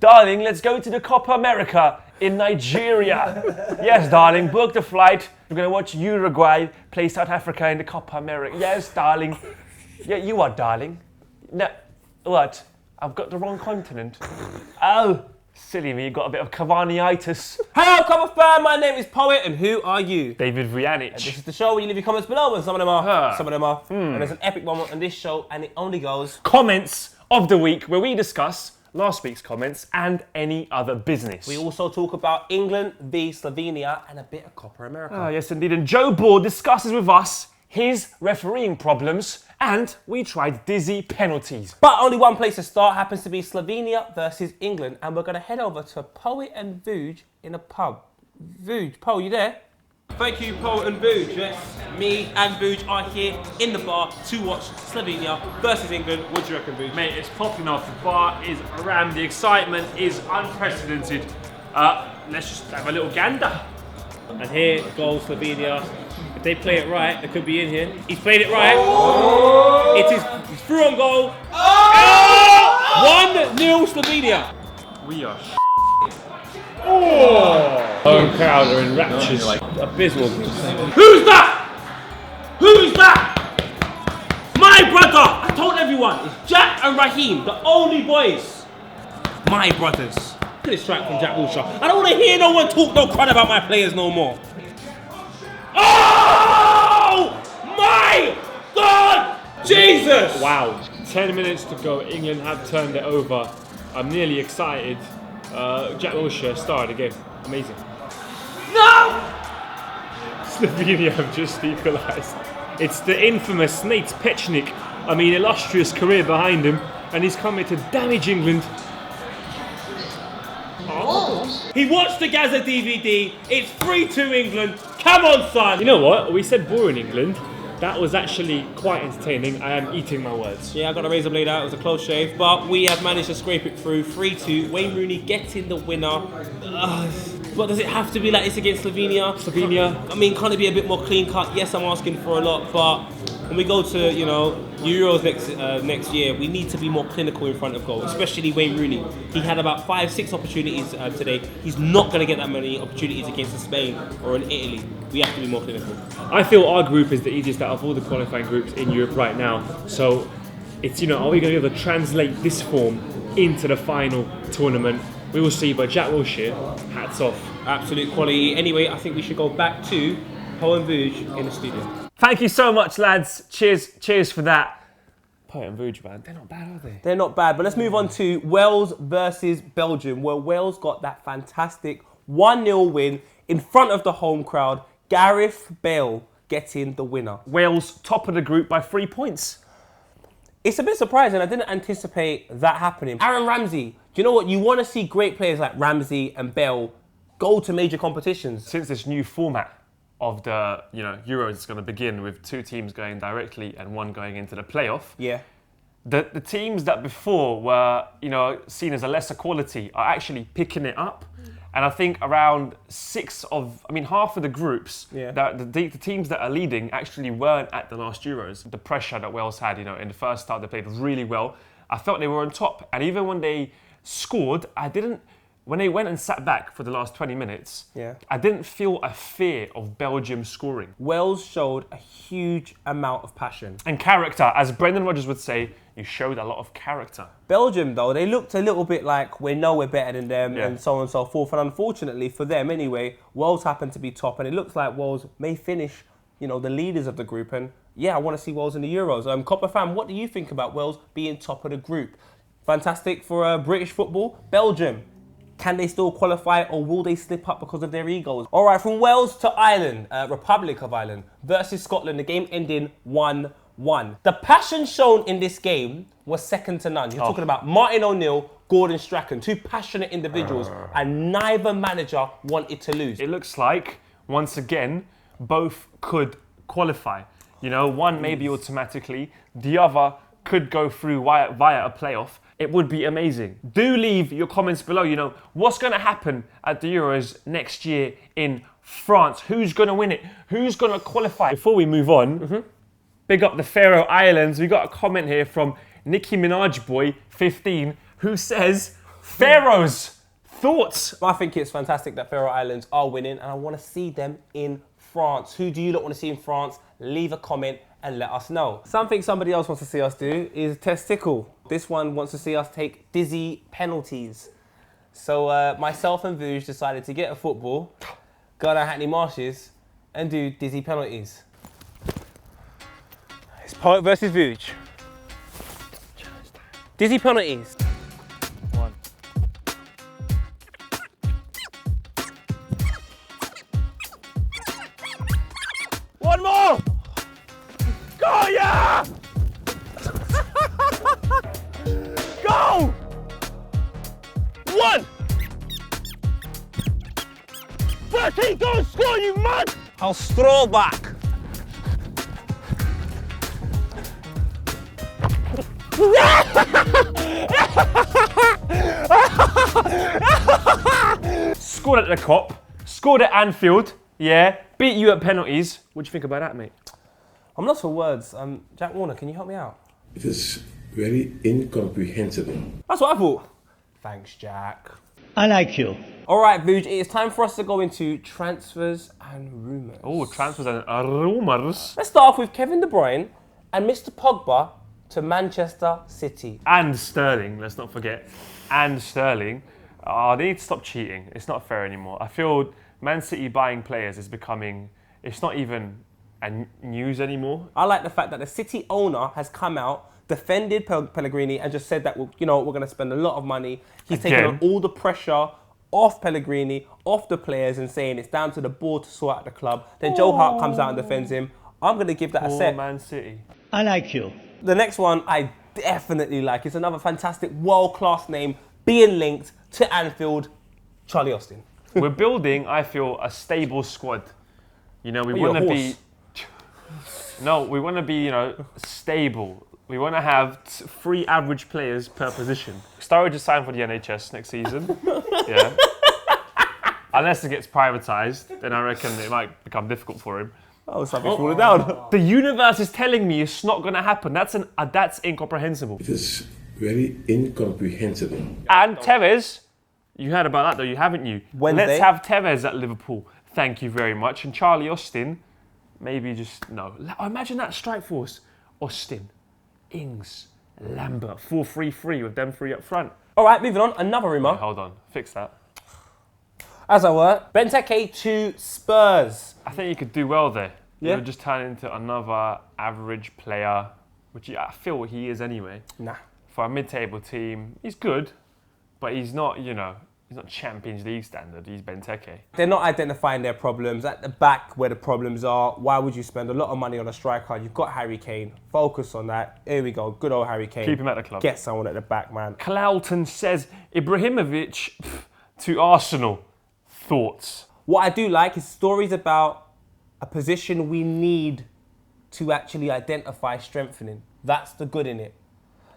Darling, let's go to the Copa America in Nigeria. Yes, darling, book the flight. We're going to watch Uruguay play South Africa in the Copa America. Yes, darling. Yeah, you are, darling. No, what? I've got the wrong continent. Oh, silly me, you got a bit of Cavani-itis. Hello, Copa fan, my name is Poet, and who are you? David Vujanic. And this is the show where you leave your comments below, and some of them are, some of them are. And there's an epic moment on this show, and it only goes... Comments of the week, where we discuss last week's comments and any other business. We also talk about England v Slovenia and a bit of Copa America. Ah, yes, indeed. And Joe Ball discusses with us his refereeing problems, and we tried dizzy penalties. But only one place to start happens to be Slovenia versus England, and we're going to head over to Poet and Vuj in a pub. Vuj, Po, you there? Thank you, Poet and Vuj. Yes, me and Vuj are here in the bar to watch Slovenia versus England. What do you reckon, Vuj? Mate, it's popping off. The bar is around. The excitement is unprecedented. Let's just have a little gander. And here goes Slovenia. If they play it right, they could be in here. He's played it right. Oh! It is he's through on goal. Oh! 1-0 Slovenia. We are home crowd are in raptures. Abysmal. Who's that? Who's that? My brother. I told everyone, it's Jack and Raheem, the only boys. My brothers. Look at this strike from Jack Wilshere. I don't want to hear no one talk no crud about my players no more. Oh my God! Jesus! Wow. 10 minutes to go. England have turned it over. I'm nearly excited. Jack Wilshere started the game. Amazing. No! Slovenia have just equalised. It's the infamous Nate Pechnik. I mean, illustrious career behind him, and he's come here to damage England. Oh. He watched the Gaza DVD. It's 3-2 England. Come on, son. You know what? We said boring England. That was actually quite entertaining. I am eating my words. Yeah, I got a razor blade out. It was a close shave, but we have managed to scrape it through. 3-2. Wayne Rooney getting the winner. But does it have to be like this against Slovenia? I mean, can't it be a bit more clean cut? Yes, I'm asking for a lot, but when we go to, you know, Euros next year, we need to be more clinical in front of goal, especially Wayne Rooney. He had about 5-6 opportunities today. He's not going to get that many opportunities against Spain or in Italy. We have to be more clinical. I feel our group is the easiest out of all the qualifying groups in Europe right now. So it's, you know, are we going to be able to translate this form into the final tournament? We will see, but Jack Wilshere, hats off. Absolute quality. Anyway, I think we should go back to Poe and Vuj in the studio. Thank you so much, lads. Cheers for that. Poe and Vuj, man, they're not bad, are they? They're not bad, but let's move on to Wales versus Belgium, where Wales got that fantastic 1-0 win in front of the home crowd. Gareth Bale getting the winner. Wales top of the group by 3 points. It's a bit surprising. I didn't anticipate that happening. Aaron Ramsey, do you know what? You want to see great players like Ramsey and Bale go to major competitions. Since this new format of the Euros is going to begin with 2 teams going directly and 1 going into the playoff. Yeah. The teams that before were seen as a lesser quality are actually picking it up. And I think around half of the groups, the teams that are leading actually weren't at the last Euros. The pressure that Wales had, in the first start, they played really well. I felt they were on top. And even when they scored, when they went and sat back for the last 20 minutes, I didn't feel a fear of Belgium scoring. Wales showed a huge amount of passion. And character. As Brendan Rodgers would say, you showed a lot of character. Belgium, though, they looked a little bit like we know we're better than them and so on and so forth. And unfortunately for them anyway, Wales happened to be top. And it looks like Wales may finish, the leaders of the group. And I want to see Wales in the Euros. Copper fan, what do you think about Wales being top of the group? Fantastic for British football. Belgium, can they still qualify or will they slip up because of their egos? All right, from Wales to Ireland, Republic of Ireland versus Scotland, the game ending 1-1. The passion shown in this game was second to none. You're talking about Martin O'Neill, Gordon Strachan, 2 passionate individuals, and neither manager wanted to lose. It looks like, once again, both could qualify. One maybe automatically, the other could go through via a playoff. It would be amazing. Do leave your comments below. What's going to happen at the Euros next year in France? Who's going to win it? Who's going to qualify? Before we move on, big up the Faroe Islands. We got a comment here from Nicki Minaj Boy 15 who says, Faroes, thoughts? I think it's fantastic that Faroe Islands are winning, and I want to see them in France. Who do you not want to see in France? Leave a comment and let us know. Something somebody else wants to see us do is testicle. This one wants to see us take dizzy penalties. So myself and Vuj decided to get a football, go down Hackney Marshes, and do dizzy penalties. It's Poet versus Vuj. Dizzy penalties. One more! Go, yeah! Go! One! 13, go and score, you mad! I'll stroll back. Scored at the Cop, scored at Anfield, yeah, beat you at penalties. What do you think about that, mate? I'm lost for words. Jack Warner, can you help me out? It is very incomprehensible. That's what I thought. Thanks, Jack. I like you. All right, Vuj, it is time for us to go into transfers and rumours. Oh, transfers and rumours. Let's start off with Kevin De Bruyne and Mr. Pogba to Manchester City. And Sterling, let's not forget. And Sterling. They need to stop cheating. It's not fair anymore. I feel Man City buying players is becoming, it's not even news anymore. I like the fact that the City owner has come out, defended Pellegrini, and just said that, you know, we're going to spend a lot of money. He's taken on all the pressure off Pellegrini, off the players, and saying it's down to the board to sort out the club. Then Joe Hart comes out and defends him. I'm going to give that a set. Man City. I like you. The next one I definitely like. It's another fantastic world-class name being linked to Anfield, Charlie Austin. We're building, I feel, a stable squad. You know, we want to be... No, we want to be, you know, stable. We want to have 3 average players per position. Sturridge is signed for the NHS next season. Yeah. Unless it gets privatised, then I reckon it might become difficult for him. Oh, something's falling down. The universe is telling me it's not going to happen. That's incomprehensible. It is very incomprehensible. And Tevez, you heard about that though, you haven't you? Wednesday. Let's have Tevez at Liverpool. Thank you very much. And Charlie Austin, maybe just no. Imagine that strike force. Austin, Ings, Lambert, 4-3-3 with them 3 up front. All right, moving on. Another rumour. Wait, hold on, fix that. As I were, Benteke to Spurs. I think you could do well there. Yeah. You would just turn into another average player, which I feel he is anyway. Nah. For a mid-table team, he's good, but he's not, you know, he's not Champions League standard. He's Benteke. They're not identifying their problems. At the back where the problems are, why would you spend a lot of money on a striker? You've got Harry Kane. Focus on that. Here we go. Good old Harry Kane. Keep him at the club. Get someone at the back, man. Clouton says, Ibrahimovic to Arsenal. Thoughts? What I do like is stories about a position we need to actually identify strengthening. That's the good in it.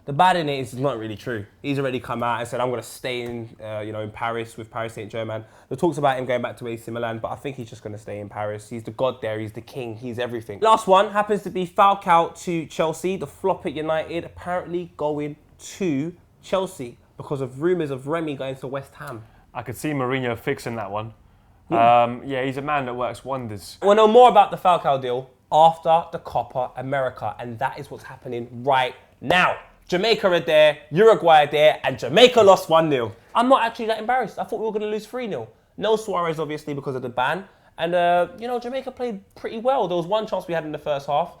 The bad in it is not really true. He's already come out and said, I'm going to stay in, in Paris with Paris Saint-Germain. The talks about him going back to AC Milan, but I think he's just going to stay in Paris. He's the god there. He's the king. He's everything. Last one happens to be Falcao to Chelsea. The flop at United apparently going to Chelsea because of rumours of Remy going to West Ham. I could see Mourinho fixing that one. Yeah, he's a man that works wonders. We'll know more about the Falcao deal after the Copa America, and that is what's happening right now. Jamaica are there, Uruguay are there, and Jamaica lost 1-0. I'm not actually that embarrassed. I thought we were going to lose 3-0. No Suarez, obviously, because of the ban. And, Jamaica played pretty well. There was one chance we had in the first half.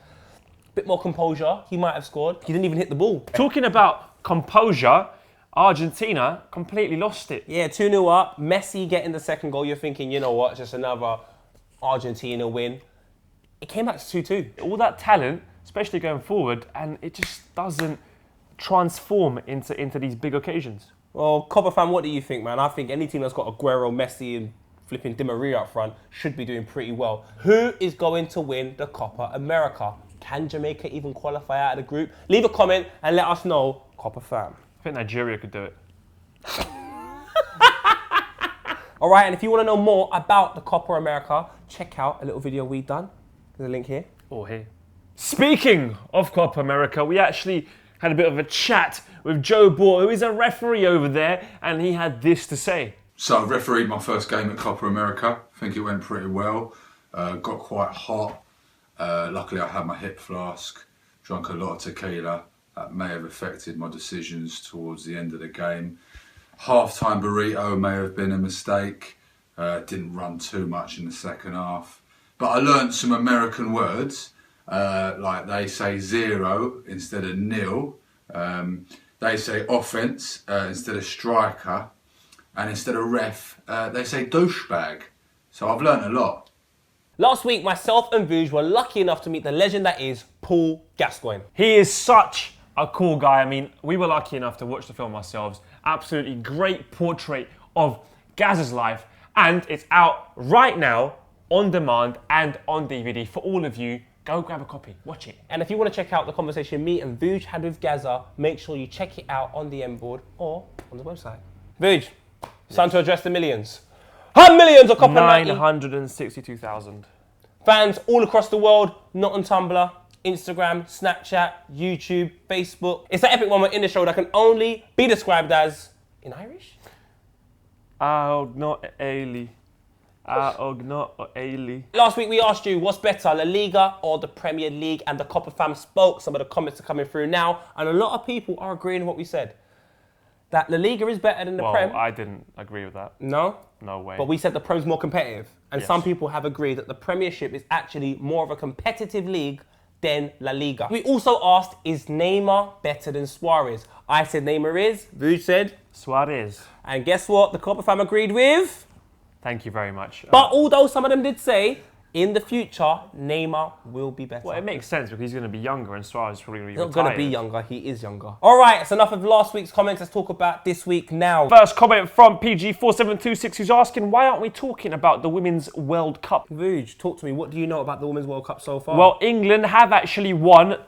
Bit more composure. He might have scored. He didn't even hit the ball. Talking about composure, Argentina completely lost it. Yeah, 2-0 up. Messi getting the second goal. You're thinking, you know what, just another Argentina win. It came back to 2-2. All that talent, especially going forward, and it just doesn't transform into these big occasions. Well, Copa fan, what do you think, man? I think any team that's got Aguero, Messi, and flipping Di Maria up front should be doing pretty well. Who is going to win the Copa America? Can Jamaica even qualify out of the group? Leave a comment and let us know, Copa fan. I think Nigeria could do it. All right, and if you want to know more about the Copa America, check out a little video we've done. There's a link here. Or here. Speaking of Copa America, we actually had a bit of a chat with Joe Bohr, who is a referee over there, and he had this to say. So I refereed my first game at Copa America. I think it went pretty well. Got quite hot. Luckily I had my hip flask, drank a lot of tequila. That may have affected my decisions towards the end of the game. Half-time burrito may have been a mistake. Didn't run too much in the second half. But I learnt some American words, like they say 0 instead of nil. They say offence instead of striker. And instead of ref, they say douchebag. So I've learnt a lot. Last week, myself and Vuj were lucky enough to meet the legend that is Paul Gascoigne. He is such a cool guy. I mean, we were lucky enough to watch the film ourselves. Absolutely great portrait of Gaz's life. And it's out right now, on demand and on DVD for all of you. Go grab a copy, watch it. And if you want to check out the conversation me and Vuj had with Gaza, make sure you check it out on the M board or on the website. Vuj, it's time to address the millions. Millions of Copa 962,000. Fans all across the world, not on Tumblr, Instagram, Snapchat, YouTube, Facebook. It's that epic moment in the show that can only be described as, in Irish? Not Ailey. Not Ailey. Last week we asked you, what's better, La Liga or the Premier League? And the Copper fam spoke. Some of the comments are coming through now. And a lot of people are agreeing with what we said. That La Liga is better than the Prem. I didn't agree with that. No? No way. But we said the Prem's more competitive. And Yes. some people have agreed that the Premiership is actually more of a competitive league than La Liga. We also asked, is Neymar better than Suarez? I said Neymar is. Vuj said Suarez. And guess what? The Copper fam agreed with. Thank you very much. But although some of them did say, in the future, Neymar will be better. Well, it makes sense because he's going to be younger and Suarez is probably going to be He's not retired. going to be younger, he is younger. All right, it's enough of last week's comments. Let's talk about this week now. First comment from PG4726 who's asking, why aren't we talking about the Women's World Cup? Vuj, talk to me. What do you know about the Women's World Cup so far? Well, England have actually won,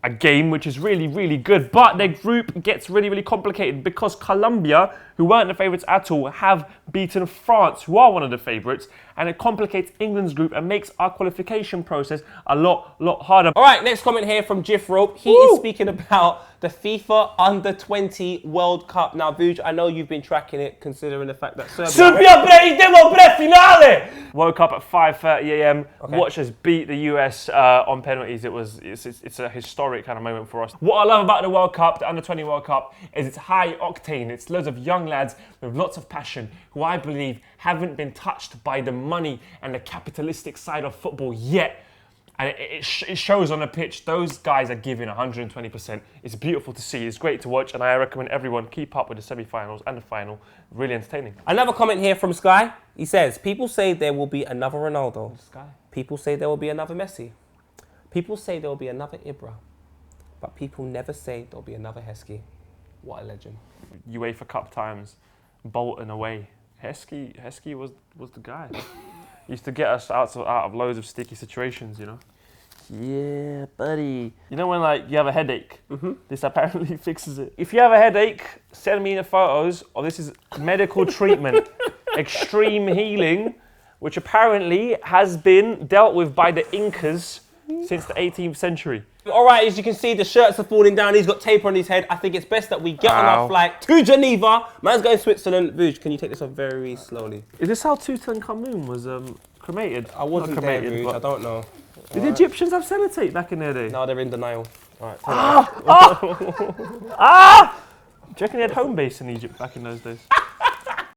a game which is really, really good, but their group gets really, really complicated because Colombia, who weren't the favourites at all, have beaten France, who are one of the favourites, and it complicates England's group and makes our qualification process a lot harder. All right, next comment here from Jiff Rope. He is speaking about the FIFA Under-20 World Cup. Now, Vuj, I know you've been tracking it, considering the fact that Serbia finale! Woke up at 5:30 a.m. Watched us beat the US on penalties. It's a historic kind of moment for us. What I love about the World Cup, the Under-20 World Cup, is it's high octane. It's loads of young lads with lots of passion who I believe haven't been touched by the money and the capitalistic side of football yet. And it shows on the pitch. Those guys are giving 120%. It's beautiful to see. It's great to watch. And I recommend everyone keep up with the semi-finals and the final. Really entertaining. Another comment here from Sky. He says, people say there will be another Ronaldo. Sky. People say there will be another Messi. People say there will be another Ibra. But people never say there will be another Heskey. What a legend. UEFA Cup times, Bolton away. Heskey was the guy. He used to get us out of loads of sticky situations, Yeah, buddy. You know when you have a headache? This apparently fixes it. If you have a headache, send me the photos of this is medical treatment. Extreme healing, which apparently has been dealt with by the Incas since the 18th century. All right, as you can see, the shirts are falling down. He's got tape on his head. I think it's best that we get on our flight to Geneva. Man's going to Switzerland. Vuj, can you take this off very slowly? Is this how Tutankhamun was cremated? I wasn't Not there, cremated, Vuj. I don't know. Did the Egyptians have sellotape back in their day? No, they're in denial. All right. Do you reckon they had home base in Egypt back in those days?